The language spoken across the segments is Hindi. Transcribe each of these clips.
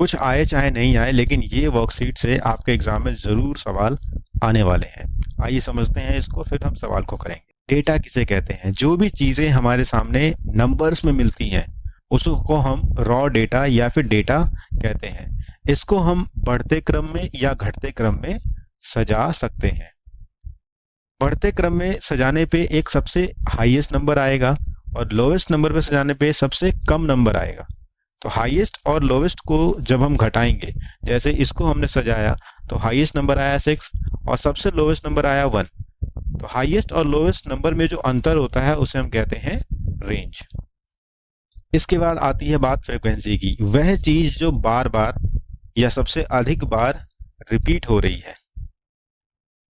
कुछ आए चाहे नहीं आए, लेकिन ये वर्कशीट से आपके एग्जाम में जरूर सवाल आने वाले हैं। आइए समझते हैं इसको, फिर हम सवाल को करेंगे। डेटा किसे कहते हैं? जो भी चीजें हमारे सामने नंबर्स में मिलती हैं उसको हम रॉ डेटा या फिर डेटा कहते हैं। इसको हम बढ़ते क्रम में या घटते क्रम में सजा सकते हैं। बढ़ते क्रम में सजाने पे एक सबसे हाईएस्ट नंबर आएगा और लोवेस्ट नंबर पे सजाने पे सबसे कम नंबर आएगा। तो हाईएस्ट और लोवेस्ट को जब हम घटाएंगे, जैसे इसको हमने सजाया तो हाईएस्ट नंबर आया 6 और सबसे लोवेस्ट नंबर आया 1। तो हाईएस्ट और लोवेस्ट नंबर में जो अंतर होता है उसे हम कहते हैं रेंज। इसके बाद आती है बात फ्रीक्वेंसी की। वह चीज जो बार बार या सबसे अधिक बार रिपीट हो रही है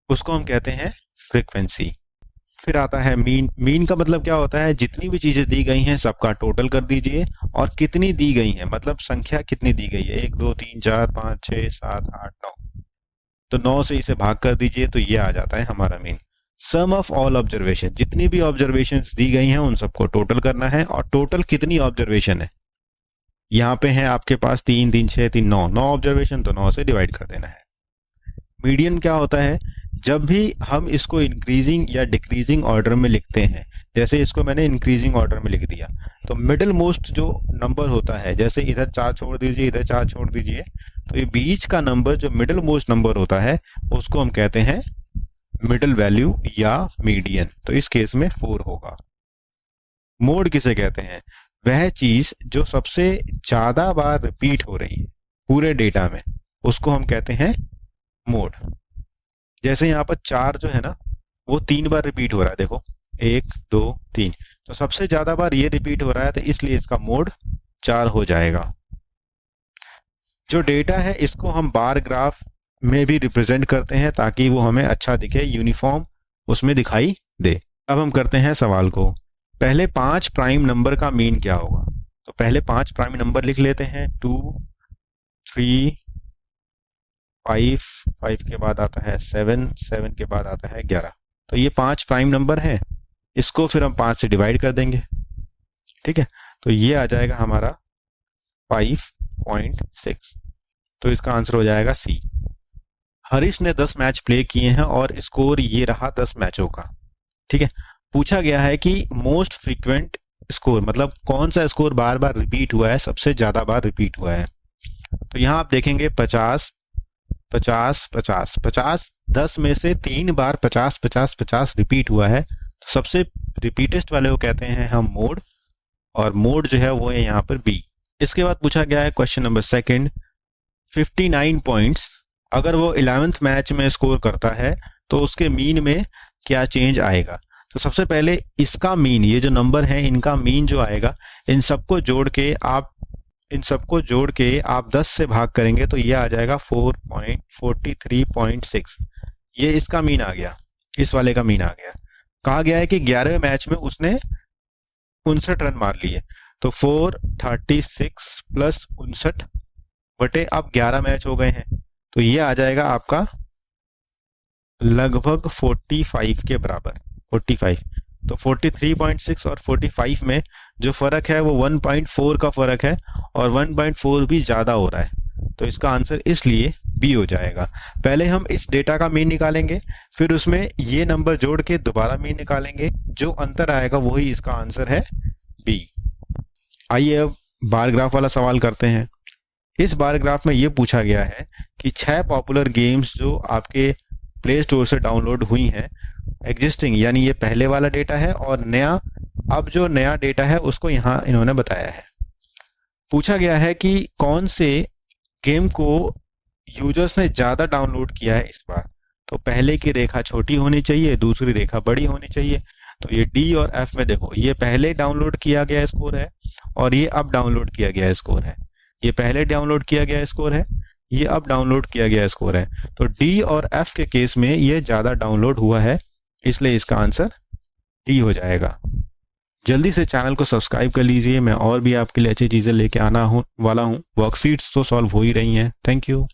उसको हम कहते हैं फ्रीक्वेंसी। फिर आता है मीन। मीन का मतलब क्या होता है? जितनी भी चीजें दी गई हैं सबका टोटल कर दीजिए और कितनी दी गई है, मतलब संख्या कितनी दी गई है, 1 2 3 4 5 6 7 8 9, तो 9 से इसे भाग कर दीजिए तो ये आ जाता है हमारा mean. Sum of all observation, जितनी भी ऑब्जर्वेशंस दी गई हैं उन सबको टोटल करना है। और टोटल कितनी ऑब्जर्वेशन है? यहाँ पे है आपके पास 3 3 6 3 9 9 ऑब्जर्वेशन, तो 9 से डिवाइड कर देना है। मीडियन क्या होता है? जब भी हम इसको इंक्रीजिंग या डिक्रीजिंग ऑर्डर में लिखते हैं, जैसे इसको मैंने इंक्रीजिंग ऑर्डर में लिख दिया, तो मिडिल मोस्ट जो नंबर होता है, जैसे इधर 4 छोड़ दीजिए, इधर 4 छोड़ दीजिए, तो ये बीच का नंबर जो मिडिल मोस्ट नंबर होता है उसको हम कहते हैं मिडिल वैल्यू या मीडियन। तो इस केस में 4 होगा। मोड किसे कहते हैं? वह चीज जो सबसे ज्यादा बार रिपीट हो रही है पूरे डेटा में, उसको हम कहते हैं मोड। जैसे यहाँ पर 4 जो है ना वो 3 बार रिपीट हो रहा है, देखो 1 2 3, तो सबसे ज्यादा बार ये रिपीट हो रहा है तो इसलिए इसका मोड 4 हो जाएगा। जो डेटा है इसको हम बार ग्राफ में भी रिप्रेजेंट करते हैं ताकि वो हमें अच्छा दिखे, यूनिफॉर्म उसमें दिखाई दे। अब हम करते हैं सवाल को। पहले 5 प्राइम नंबर का मीन क्या होगा? तो पहले 5 प्राइम नंबर लिख लेते हैं। 2 3 5 5 के बाद आता है 7 7 के बाद आता है 11। तो ये 5 प्राइम नंबर है, इसको फिर हम 5 से डिवाइड कर देंगे। ठीक है, तो ये आ जाएगा हमारा 5.6। तो इसका आंसर हो जाएगा सी। हरीश ने 10 मैच प्ले किए हैं और स्कोर ये रहा 10 मैचों का। ठीक है, पूछा गया है कि मोस्ट फ्रीक्वेंट स्कोर, मतलब कौन सा स्कोर बार बार रिपीट हुआ है, सबसे ज्यादा बार रिपीट हुआ है। तो यहाँ आप देखेंगे 50 50 50 50, 10 में से 3 बार 50 50 50 रिपीट हुआ है, तो सबसे रिपीटेस्ट वाले को कहते हैं हम मोड, और मोड जो है वो है यहाँ पर बी। इसके बाद पूछा गया है क्वेश्चन नंबर 2, 59 पॉइंट्स अगर वो 11th मैच में स्कोर करता है तो उसके मीन में क्या चेंज आएगा? तो सबसे पहले इसका मीन, ये जो नंबर है इनका मीन जो आएगा, इन सबको जोड़ के आप 10 से भाग करेंगे तो ये आ जाएगा 4.43.6। ये इसका मीन आ गया, इस वाले का मीन आ गया। कहा गया है कि 11वें मैच में उसने 59 रन मार लिए, तो 436 प्लस 59 बटे अब 11 मैच हो गए हैं, तो ये आ जाएगा आपका लगभग 45 के बराबर, 45। तो 43.6 और 45 में जो फर्क है वो 1.4 का फर्क है, और 1.4 भी ज्यादा हो रहा है, तो इसका आंसर इसलिए बी हो जाएगा। पहले हम इस डेटा का मीन निकालेंगे, फिर उसमें ये नंबर जोड़ के दोबारा मीन निकालेंगे, जो अंतर आएगा वही इसका आंसर है बी। आइए अब बार ग्राफ वाला सवाल करते हैं। इस बार ग्राफ में ये पूछा गया है कि 6 पॉपुलर गेम्स जो आपके प्ले स्टोर से डाउनलोड हुई हैं, एग्जिस्टिंग यानी ये पहले वाला डेटा है, और नया, अब जो नया डेटा है उसको यहाँ इन्होंने बताया है। पूछा गया है कि कौन से गेम को यूजर्स ने ज्यादा डाउनलोड किया है इस बार। तो पहले की रेखा छोटी होनी चाहिए, दूसरी रेखा बड़ी होनी चाहिए। तो ये डी और एफ में देखो, ये पहले डाउनलोड किया गया स्कोर है और ये अब डाउनलोड किया गया स्कोर है। ये पहले डाउनलोड किया गया स्कोर है, ये अब डाउनलोड किया गया स्कोर है। तो डी और एफ के केस में ये ज्यादा डाउनलोड हुआ है, इसलिए इसका आंसर डी हो जाएगा। जल्दी से चैनल को सब्सक्राइब कर लीजिए, मैं और भी आपके लिए अच्छी चीजें लेके आना वाला हूँ। वर्कशीट्स तो सॉल्व हो ही रही हैं। Thank you.